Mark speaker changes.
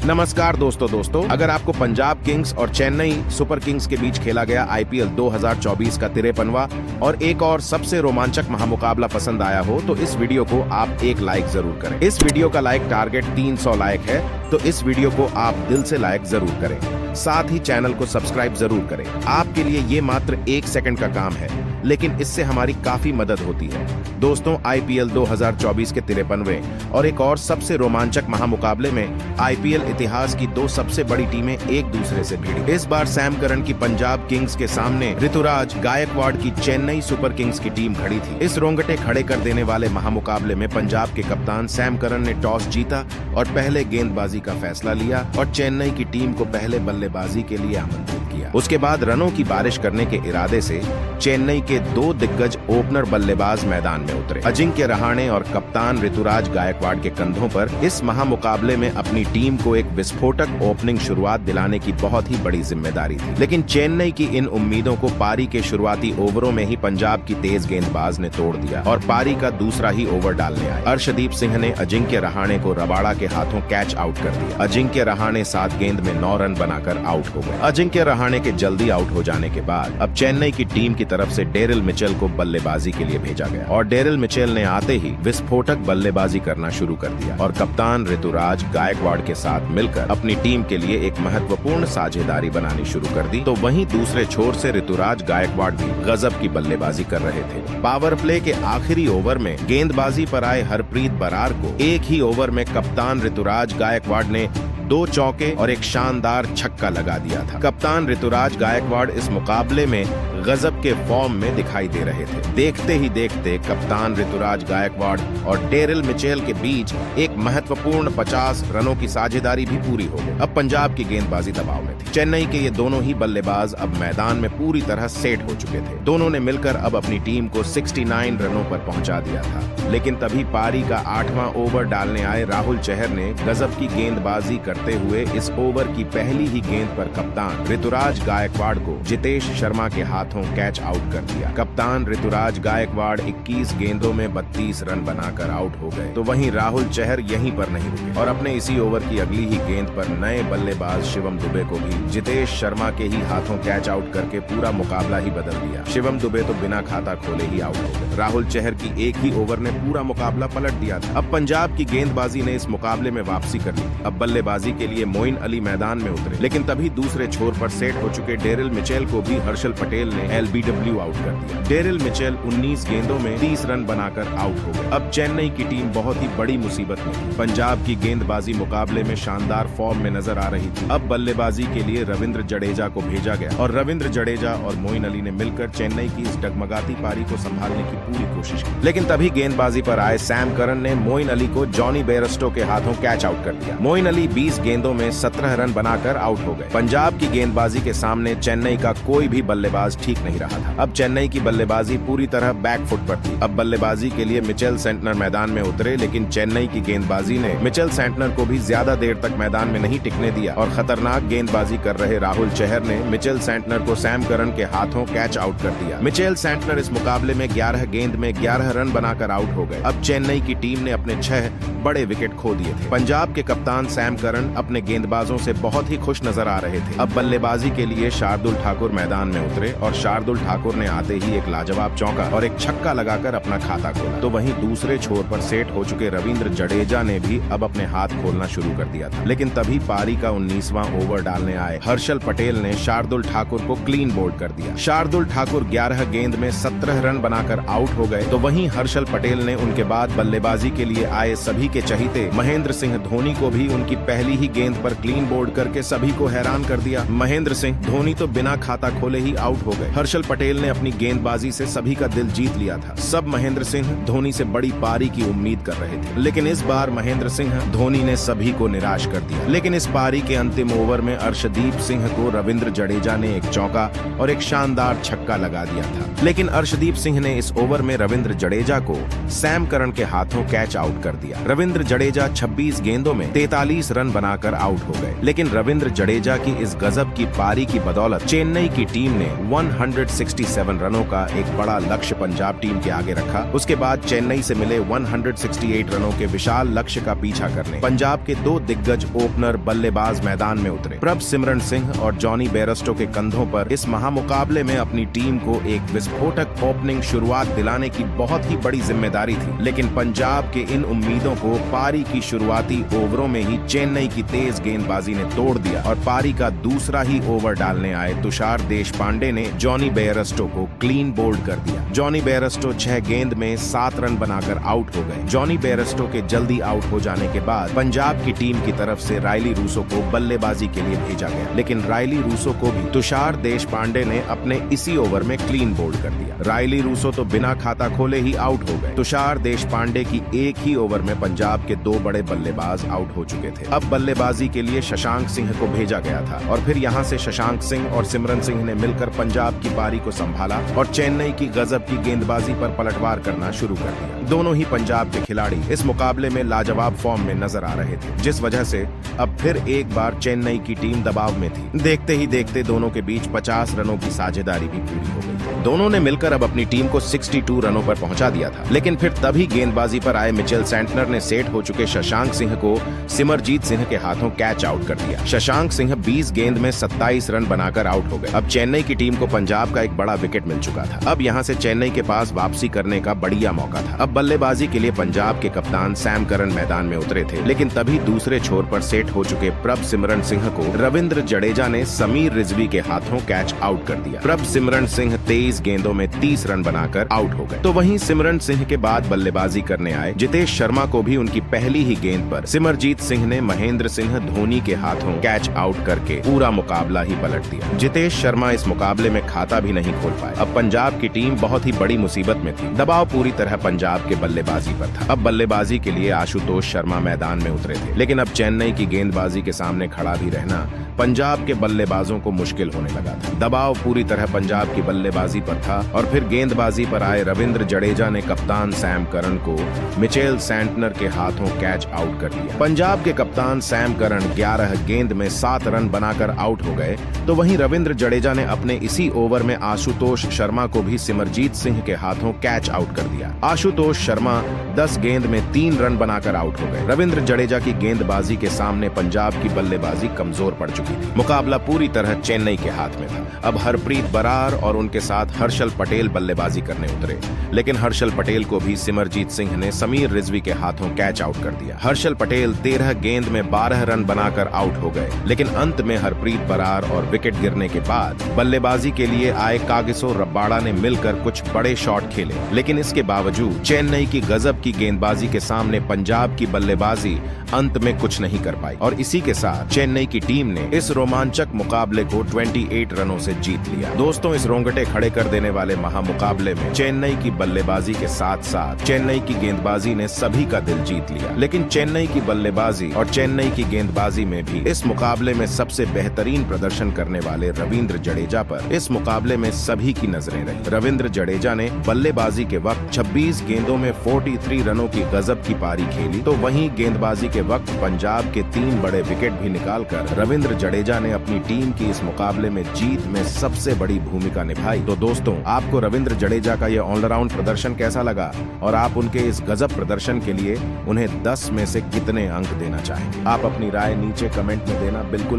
Speaker 1: नमस्कार दोस्तों, अगर आपको पंजाब किंग्स और चेन्नई सुपर किंग्स के बीच खेला गया आईपीएल 2024 का 53वां और एक और सबसे रोमांचक महामुकाबला पसंद आया हो तो इस वीडियो को आप एक लाइक जरूर करें। इस वीडियो का लाइक टारगेट 300 लाइक है, तो इस वीडियो को आप दिल से लाइक जरूर करें। साथ ही चैनल को सब्सक्राइब जरूर करें। आपके लिए ये मात्र 1 सेकंड का काम है, लेकिन इससे हमारी काफी मदद होती है। दोस्तों, आईपीएल 2024 के 53वें और एक और सबसे रोमांचक महामुकाबले में आईपीएल इतिहास की 2 सबसे बड़ी टीमें एक दूसरे से भिड़ी। इस बार सैम करन की पंजाब किंग्स के सामने ऋतुराज गायकवाड़ की चेन्नई सुपर किंग्स की टीम खड़ी थी। इस रोंगटे खड़े कर देने वाले महामुकाबले में पंजाब के कप्तान सैम करन ने टॉस जीता और पहले गेंदबाजी का फैसला लिया और चेन्नई की टीम को पहले बल्लेबाजी के लिए आमंत्रित किया। उसके बाद रनों की बारिश करने के इरादे से चेन्नई के 2 दिग्गज ओपनर बल्लेबाज मैदान में उतरे। अजिंक्य रहाणे और कप्तान ऋतुराज गायकवाड़ के कंधों पर इस महामुकाबले में अपनी टीम को एक विस्फोटक ओपनिंग शुरुआत दिलाने की बहुत ही बड़ी जिम्मेदारी थी। लेकिन चेन्नई की इन उम्मीदों को पारी के शुरुआती ओवरों में ही पंजाब की तेज गेंदबाज ने तोड़ दिया और पारी का दूसरा ही ओवर डालने आए। अर्शदीप सिंह ने अजिंक्य रहाणे को रबाड़ा के हाथों कैच आउट कर दिया। अजिंक्य रहाणे 7 गेंद में 9 रन बनाकर आउट हो गए। अजिंक्य रहाणे के जल्दी आउट हो जाने के बाद अब चेन्नई की टीम की तरफ से डेरिल मिचेल को बल्लेबाजी के लिए भेजा गया और डेरिल मिचेल ने आते ही विस्फोटक बल्लेबाजी करना शुरू कर दिया और कप्तान ऋतुराज गायकवाड़ के साथ मिलकर अपनी टीम के लिए एक महत्वपूर्ण साझेदारी बनानी शुरू कर दी। तो वहीं दूसरे छोर से ऋतुराज गायकवाड़ भी गजब की बल्लेबाजी कर रहे थे। पावर प्ले के आखिरी ओवर में गेंदबाजी पर आए हरप्रीत बरार को एक ही ओवर में कप्तान ऋतुराज गायकवाड़ ने 2 चौके और एक शानदार छक्का लगा दिया था। कप्तान ऋतुराज गायकवाड़ इस मुकाबले में गजब के फॉर्म में दिखाई दे रहे थे। देखते ही देखते कप्तान ऋतुराज गायकवाड़ और डेरिल मिचेल के बीच एक महत्वपूर्ण 50 रनों की साझेदारी भी पूरी हो गई। अब पंजाब की गेंदबाजी दबाव में थी। चेन्नई के ये दोनों ही बल्लेबाज अब मैदान में पूरी तरह सेट हो चुके थे। दोनों ने मिलकर अब अपनी टीम को 69 रनों पर पहुंचा दिया था। लेकिन तभी पारी का 8वां ओवर डालने आए राहुल चहर ने गजब की गेंदबाजी करते हुए इस ओवर की पहली ही गेंद पर कप्तान ऋतुराज गायकवाड़ को जितेश शर्मा के हाथों कैच आउट कर दिया। कप्तान ऋतुराज गायकवाड़ 21 गेंदों में 32 रन बनाकर आउट हो गए। तो वहीं राहुल चहर यहीं पर नहीं रुके और अपने इसी ओवर की अगली ही गेंद पर नए बल्लेबाज शिवम दुबे को भी जितेश शर्मा के ही हाथों कैच आउट करके पूरा मुकाबला ही बदल दिया। शिवम दुबे तो बिना खाता खोले ही आउट हो गए। राहुल चहर की एक ही ओवर ने पूरा मुकाबला पलट दिया था। अब पंजाब की गेंदबाजी ने इस मुकाबले में वापसी कर ली। अब बल्लेबाजी के लिए मोइन अली मैदान में उतरे, लेकिन तभी दूसरे छोर पर सेट हो चुके डेरिल मिचेल को भी हर्षल पटेल ने एलबीडब्ल्यू आउट कर दिया। डेरिल मिचेल 19 गेंदों में 30 रन बनाकर आउट हो गए। अब चेन्नई की टीम बहुत ही बड़ी मुसीबत में थी। पंजाब की गेंदबाजी मुकाबले में शानदार फॉर्म में नजर आ रही थी। अब बल्लेबाजी के लिए रविंद्र जडेजा को भेजा गया और रविंद्र जडेजा और मोइन अली ने मिलकर चेन्नई की इस डगमगाती पारी को संभालने की पूरी कोशिश की। लेकिन तभी गेंदबाजी पर आए सैम करन ने मोइन अली को जॉनी बेयरस्टो के हाथों कैच आउट कर दिया। मोइन अली 20 गेंदों में 17 रन बनाकर आउट हो गए। पंजाब की गेंदबाजी के सामने चेन्नई का कोई भी बल्लेबाज ठीक नहीं रहा था। अब चेन्नई की बल्लेबाजी पूरी तरह बैकफुट पर थी। अब बल्लेबाजी के लिए मिचेल सेंटनर मैदान में उतरे, लेकिन चेन्नई की गेंदबाजी ने मिचेल सेंटनर को भी ज्यादा देर तक मैदान में नहीं टिकने दिया और खतरनाक गेंदबाजी कर रहे राहुल चहर ने मिचेल सेंटनर को सैम करन के हाथों कैच आउट कर दिया। मिचेल सेंटनर इस मुकाबले में 11 गेंद में 11 रन बनाकर आउट हो गए। अब चेन्नई की टीम ने अपने 6 बड़े विकेट खो दिए थे। पंजाब के कप्तान सैम करन अपने गेंदबाजों से बहुत ही खुश नजर आ रहे थे। अब बल्लेबाजी के लिए शार्दुल ठाकुर मैदान में उतरे और शार्दुल ठाकुर ने आते ही एक लाजवाब चौका और एक छक्का लगाकर अपना खाता खोला। तो वहीं दूसरे छोर पर सेट हो चुके रविंद्र जडेजा ने भी अब अपने हाथ खोलना शुरू कर दिया था। लेकिन तभी पारी का 19वां ओवर डालने आए हर्षल पटेल ने शार्दुल ठाकुर को क्लीन बोल्ड कर दिया। शार्दुल ठाकुर 11 गेंद में 17 रन बनाकर आउट हो गए। तो वहीं हर्षल पटेल ने उनके बाद बल्लेबाजी के लिए आए सभी के चहीते महेंद्र सिंह धोनी को भी उनकी पहली ही गेंद पर क्लीन बोल्ड करके सभी को हैरान कर दिया। महेंद्र सिंह धोनी तो बिना खाता खोले ही आउट हो गए। हर्षल पटेल ने अपनी गेंदबाजी से सभी का दिल जीत लिया था। सब महेंद्र सिंह धोनी से बड़ी पारी की उम्मीद कर रहे थे, लेकिन इस बार महेंद्र सिंह धोनी ने सभी को निराश कर दिया। लेकिन इस पारी के अंतिम ओवर में अर्शदीप सिंह को रविंद्र जडेजा ने एक चौका और एक शानदार छक्का लगा दिया था। लेकिन अर्शदीप सिंह ने इस ओवर में रविंद्र जडेजा को सैम करन के हाथों कैच आउट कर दिया। रविंद्र जडेजा 26 गेंदों में 43 रन बनाकर आउट हो गए। लेकिन रविंद्र जडेजा की इस गजब की पारी की बदौलत चेन्नई की टीम ने 167 रनों का एक बड़ा लक्ष्य पंजाब टीम के आगे रखा। उसके बाद चेन्नई से मिले 168 रनों के विशाल लक्ष्य का पीछा करने पंजाब के दो दिग्गज ओपनर बल्लेबाज मैदान में उतरे। प्रभ सिमरन सिंह और जॉनी बेयरस्टो के कंधों पर इस महामुकाबले में अपनी टीम को एक विस्फोटक ओपनिंग शुरुआत दिलाने की बहुत ही बड़ी जिम्मेदारी थी, लेकिन पंजाब के इन उम्मीदों को पारी की शुरुआती ओवरों में ही चेन्नई की तेज गेंदबाजी ने तोड़ दिया और पारी का दूसरा ही ओवर डालने आए तुषार देशपांडे ने जॉनी बेयरस्टो को क्लीन बोल्ड कर दिया। जॉनी बेयरस्टो 6 गेंद में 7 रन बनाकर आउट हो गए। जॉनी बेयरस्टो के जल्दी आउट हो जाने के बाद पंजाब की टीम की तरफ से रायली रूसो को बल्लेबाजी के लिए भेजा गया, लेकिन रायली रूसो को भी तुषार देशपांडे ने अपने इसी ओवर में क्लीन बोल्ड कर दिया। रायली रूसो तो बिना खाता खोले ही आउट हो गए। तुषार देशपांडे की एक ही ओवर में पंजाब के 2 बड़े बल्लेबाज आउट हो चुके थे। अब बल्लेबाजी के लिए शशांक सिंह को भेजा गया था और फिर यहां से शशांक सिंह और सिमरन सिंह ने मिलकर पंजाब की पारी को संभाला और चेन्नई की गजब की गेंदबाजी पर पलटवार करना शुरू कर दिया। दोनों ही पंजाब के खिलाड़ी इस मुकाबले में लाजवाब फॉर्म में नजर आ रहे थे, जिस वजह से अब फिर एक बार चेन्नई की टीम दबाव में थी। देखते ही देखते दोनों के बीच 50 रनों की साझेदारी भी पूरी हो गई। दोनों ने मिलकर अब अपनी टीम को 62 रनों पर पहुंचा दिया था, लेकिन फिर तभी गेंदबाजी पर आए मिचेल सेंटनर ने सेट हो चुके शशांक सिंह को सिमरजीत सिंह के हाथों कैच आउट कर दिया। शशांक सिंह 20 गेंद में 27 रन बनाकर आउट हो गए। अब चेन्नई की टीम को पंजाब का एक बड़ा विकेट मिल चुका था। अब यहां से चेन्नई के पास वापसी करने का बढ़िया मौका था। अब बल्लेबाजी के लिए पंजाब के कप्तान सैम करन मैदान में उतरे थे, लेकिन तभी दूसरे छोर पर सेट हो चुके प्रभ सिमरन सिंह को रविंद्र जडेजा ने समीर रिजवी के हाथों कैच आउट कर दिया। प्रभ सिमरन सिंह 23 गेंदों में 30 रन बनाकर आउट हो गए। तो वहीं सिमरन सिंह के बाद बल्लेबाजी करने आए जितेश शर्मा को भी उनकी पहली ही गेंद पर सिमरजीत सिंह ने महेंद्र सिंह धोनी के हाथों कैच आउट करके पूरा मुकाबला ही पलट दिया। जितेश शर्मा इस मुकाबले में खाता भी नहीं खोल पाए। अब पंजाब की टीम बहुत ही बड़ी मुसीबत में थी। दबाव पूरी तरह पंजाब के बल्लेबाजी पर था। अब बल्लेबाजी के लिए आशुतोष शर्मा मैदान में उतरे थे, लेकिन अब चेन्नई की गेंदबाजी के सामने खड़ा भी रहना पंजाब के बल्लेबाजों को मुश्किल होने लगा था। दबाव पूरी तरह पंजाब की बल्लेबाजी पर था और फिर गेंदबाजी पर आए रविंद्र जडेजा ने कप्तान सैम करन को मिचेल सेंटनर के हाथों कैच आउट कर दिया। पंजाब के कप्तान सैम करन 11 गेंद में 7 रन बनाकर आउट हो गए, तो वहीं रविंद्र जडेजा ने अपने इसी ओवर में आशुतोष शर्मा को भी सिमरजीत सिंह के हाथों कैच आउट कर दिया। आशुतोष शर्मा 10 गेंद में 3 रन बनाकर आउट हो गए। रविंद्र जडेजा की गेंदबाजी के सामने पंजाब की बल्लेबाजी कमजोर पड़ चुकी थी। मुकाबला पूरी तरह चेन्नई के हाथ में था। अब हरप्रीत बरार और उनके साथ हर्षल पटेल बल्लेबाजी करने उतरे, लेकिन हर्षल पटेल को भी सिमरजीत सिंह ने समीर रिजवी के हाथों कैच आउट कर दिया। हर्षल पटेल 13 गेंद में 12 रन बनाकर आउट हो गए, लेकिन अंत में हरप्रीत बरार और विकेट गिरने के बाद बल्लेबाजी के लिए आए कागिसो रबाड़ा ने मिलकर कुछ बड़े शॉट खेले, लेकिन इसके बावजूद चेन्नई की गजब की गेंदबाजी के सामने पंजाब की बल्लेबाजी अंत में कुछ नहीं कर पाई और इसी के साथ चेन्नई की टीम ने इस रोमांचक मुकाबले को 28 रनों से जीत लिया। दोस्तों, इस रोंगटे खड़े कर देने वाले महामुकाबले में चेन्नई की बल्लेबाजी के साथ साथ चेन्नई की गेंदबाजी ने सभी का दिल जीत लिया, लेकिन चेन्नई की बल्लेबाजी और चेन्नई की गेंदबाजी में भी इस मुकाबले में सबसे बेहतरीन प्रदर्शन करने वाले रविंद्र जडेजा पर इस मुकाबले में सभी की नजरें रही। रविंद्र जडेजा ने बल्लेबाजी के वक्त 26 गेंदों में 43 रनों की गजब की पारी खेली, तो वहीं गेंदबाजी के वक्त पंजाब के 3 बड़े विकेट भी निकालकर रविंद्र जडेजा ने अपनी टीम की इस मुकाबले में जीत में सबसे बड़ी भूमिका निभाई। तो दोस्तों, आपको रविंद्र जडेजा का यह ऑलराउंड प्रदर्शन कैसा लगा और आप उनके इस गजब प्रदर्शन के लिए उन्हें 10 में से कितने अंक देना चाहेंगे? आप अपनी राय नीचे कमेंट में देना बिल्कुल